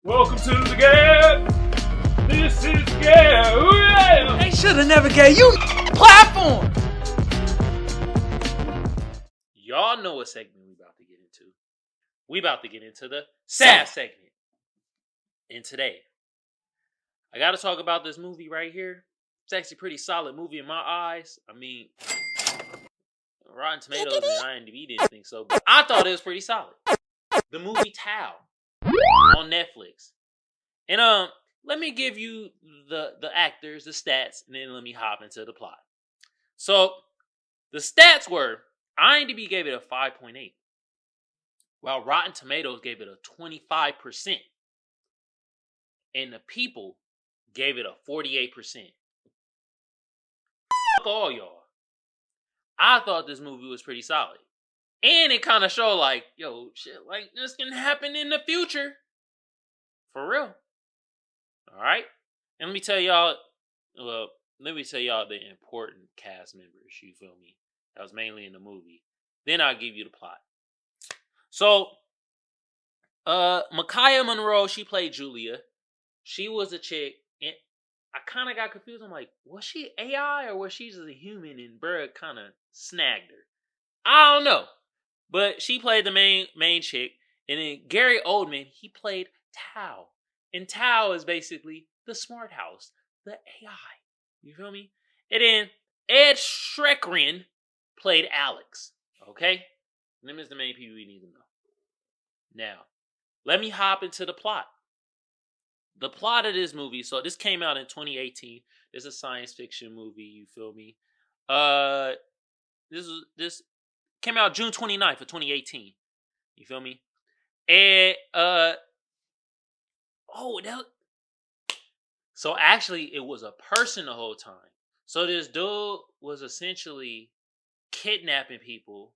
Welcome to the G.A.B. This is G.A.B. They should have never gave you platform. Y'all know what segment we about to get into. We about to get into the SAF segment. And today, I got to talk about this movie right here. It's actually a pretty solid movie in my eyes. I mean, Rotten Tomatoes and IMDb didn't think so, but I thought it was pretty solid. The movie Tao on Netflix. And let me give you the actors, the stats, and then let me hop into the plot. So, the stats were, IMDb gave it a 5.8, while Rotten Tomatoes gave it a 25%, and the people gave it a 48%. Fuck all y'all. I thought this movie was pretty solid. And it kind of showed like, yo, shit like this can happen in the future. For real. Alright? And let me tell y'all the important cast members, you feel me? That was mainly in the movie. Then I'll give you the plot. So, Micaiah Monroe, she played Julia. She was a chick, and I kind of got confused. I'm like, was she AI or was she just a human and Bird kind of snagged her? I don't know. But she played the main chick. And then Gary Oldman, he played Tao. And Tao is basically the smart house, the AI. You feel me? And then Ed Schreckrin played Alex. Okay? Them is the main people we need to know. Now, let me hop into the plot. The plot of this movie, so this came out in 2018. This is a science fiction movie, you feel me? This came out June 29th of 2018. You feel me? And so actually it was a person the whole time. So this dude was essentially kidnapping people,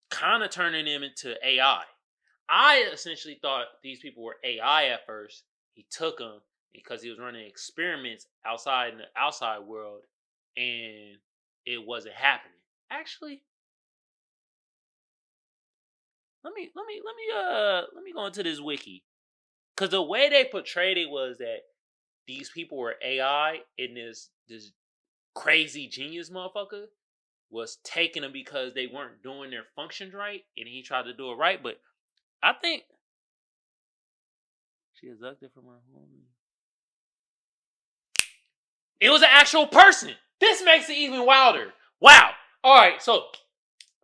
kind of turning them into AI. I essentially thought these people were AI at first. He took them because he was running experiments outside in the outside world, and it wasn't happening. Actually, let me go into this wiki, because the way they portrayed it was that these people were AI, and this crazy genius motherfucker was taking them because they weren't doing their functions right, and he tried to do it right, but I think she abducted from her home. It was an actual person. This makes it even wilder. Wow. Alright, so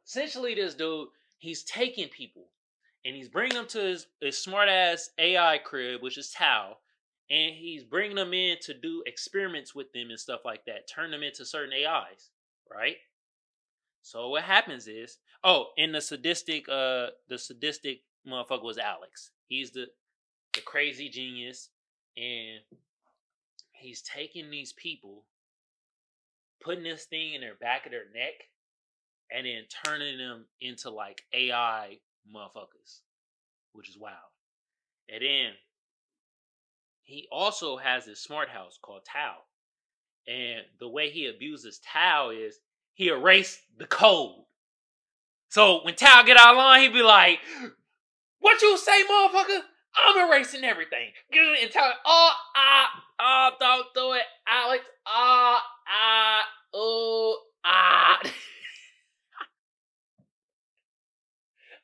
essentially this dude, he's taking people and he's bringing them to his smart ass AI crib, which is Tao, and he's bringing them in to do experiments with them and stuff like that, turn them into certain AIs, right? So what happens is, and the sadistic motherfucker was Alex. He's the crazy genius, and he's taking these people, putting this thing in their back of their neck, and then turning them into like AI motherfuckers, which is wild. And then he also has this smart house called Tao, and the way he abuses Tao is he erased the code. So when Tao get out of line, he be like, "What you say, motherfucker? I'm erasing everything." And Tao, don't do it, Alex.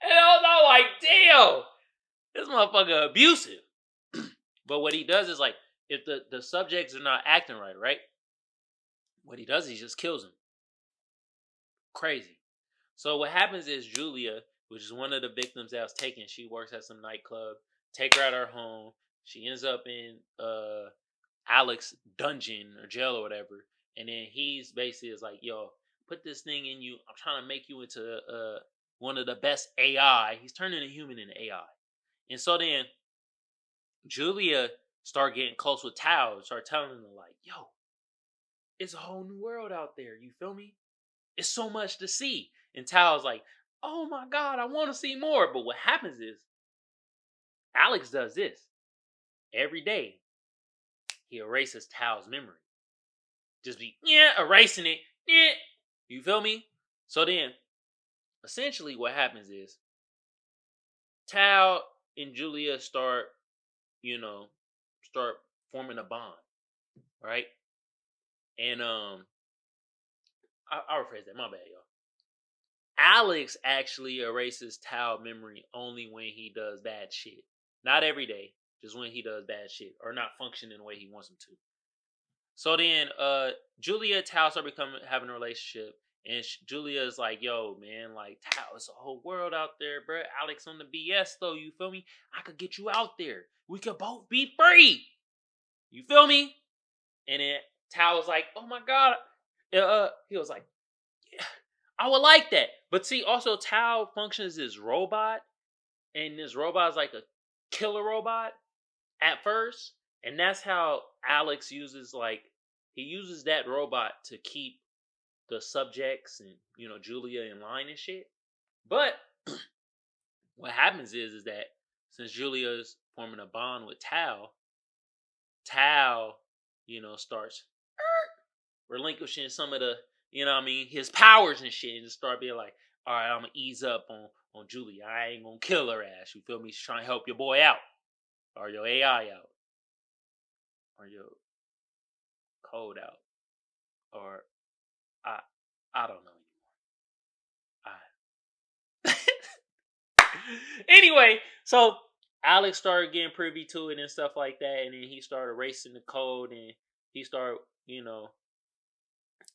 And I was like, damn, this motherfucker abusive. But what he does is like, if the subjects are not acting right? What he does is he just kills them. Crazy. So what happens is Julia, which is one of the victims that was taken, she works at some nightclub, take her out of her home. She ends up in Alex's dungeon or jail or whatever. And then he's basically is like, yo, put this thing in you. I'm trying to make you into one of the best AI. He's turning a human into AI. And so then Julia start getting close with Tao, start telling him like, yo, it's a whole new world out there. You feel me? It's so much to see. And Tao's like, oh my God, I want to see more. But what happens is, Alex does this. Every day, he erases Tao's memory. Just be, erasing it. You feel me? So then, essentially what happens is, Tao and Julia start forming a bond, right? And I'll rephrase that. My bad, y'all. Alex actually erases Tao memory only when he does bad shit. Not every day, just when he does bad shit or not functioning the way he wants him to. So then, Julia and Tao start having a relationship, and Julia's like, "Yo, man, like Tao, it's a whole world out there, bro. Alex on the BS though, you feel me? I could get you out there. We could both be free. You feel me?" And then Tao was like, "Oh my god." He was like, "Yeah, I would like that." But see, also Tao functions as robot, and this robot is like a killer robot at first, and that's how Alex uses he uses that robot to keep the subjects and Julia in line and shit. But what happens is that since Julia's forming a bond with Tao, starts relinquishing some of the his powers and shit, and just start being like, all right, I'm gonna ease up on Julia. I ain't gonna kill her ass. You feel me? She's trying to help your boy out, or your AI out, or your code out, or I don't know anymore. Anyway, so Alex started getting privy to it and stuff like that, and then he started erasing the code, and he started,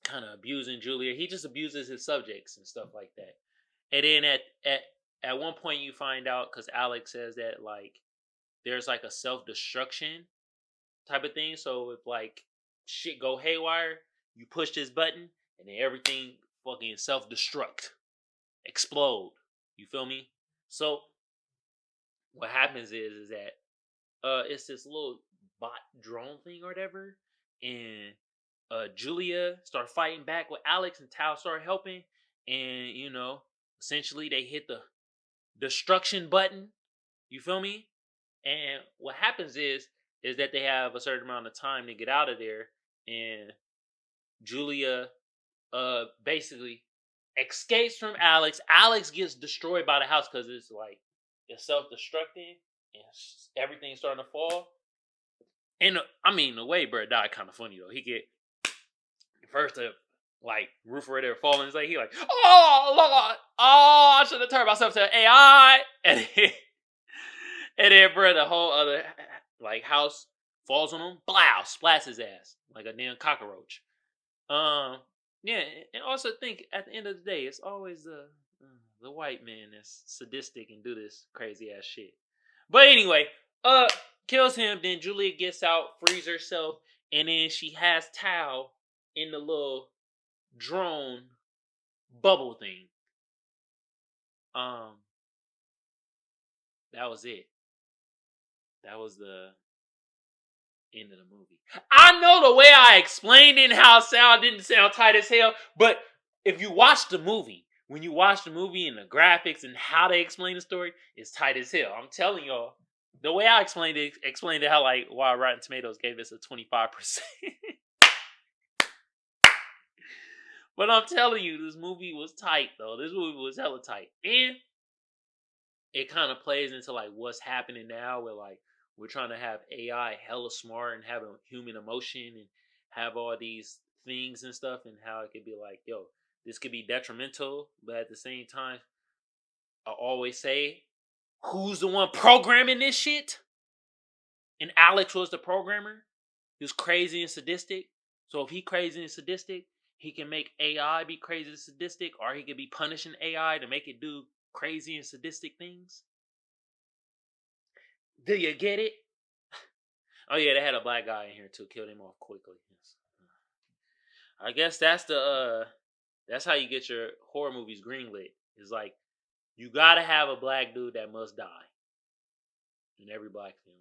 kind of abusing Julia. He just abuses his subjects and stuff like that. And then at one point you find out, because Alex says that there's a self-destruction type of thing. So if shit go haywire, you push this button and then everything fucking self-destruct, explode. You feel me? So what happens is that it's this little bot drone thing or whatever, and Julia start fighting back with Alex, and Tao start helping, and essentially they hit the destruction button. You feel me? And what happens is that they have a certain amount of time to get out of there, and Julia basically escapes from Alex. Alex gets destroyed by the house because it's self-destructing and everything's starting to fall. And the way Brett died kind of funny though. He get first roof right there falling. It's he oh Lord, oh, I should have turned myself to AI, and then bro, the whole other house falls on him, blow, splats his ass like a damn cockroach. Yeah, and also think at the end of the day, it's always the white man that's sadistic and do this crazy ass shit. But anyway, kills him. Then Julia gets out, frees herself, and then she has Tao in the little drone bubble thing. That was it. That was the end of the movie. I know the way I explained it and how it didn't sound tight as hell, but if you watch the movie, when you watch the movie and the graphics and how they explain the story, it's tight as hell. I'm telling y'all, the way I explained it how why Rotten Tomatoes gave this a 25%. But I'm telling you, this movie was tight though. This movie was hella tight. And it kind of plays into what's happening now where we're trying to have AI hella smart and have a human emotion and have all these things and stuff, and how it could be yo, this could be detrimental, but at the same time, I always say, who's the one programming this shit? And Alex was the programmer. He was crazy and sadistic. So if he crazy and sadistic, he can make AI be crazy and sadistic, or he could be punishing AI to make it do crazy and sadistic things. Do you get it? Oh yeah, they had a black guy in here too. Killed him off quickly. I guess that's that's how you get your horror movies greenlit. It's you gotta have a black dude that must die in every black film.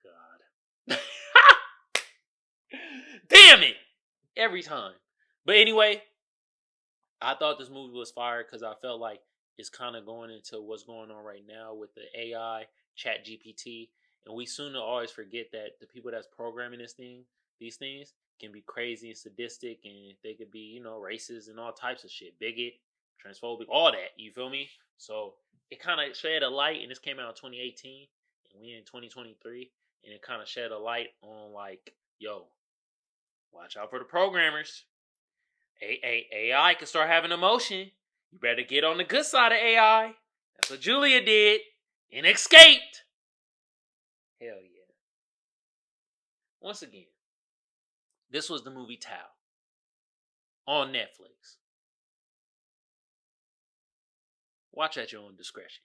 God. Damn it! Every time. But anyway, I thought this movie was fire because I felt like it's kind of going into what's going on right now with the AI, Chat GPT, and we soon to always forget that the people that's programming these things, can be crazy and sadistic, and they could be, racist and all types of shit, bigot, transphobic, all that. You feel me? So it kind of shed a light, and this came out in 2018, and we in 2023, and it kind of shed a light on like, yo, watch out for the programmers. AI can start having emotion. You better get on the good side of AI. That's what Julia did and escaped. Hell yeah. Once again, this was the movie Tao on Netflix. Watch at your own discretion.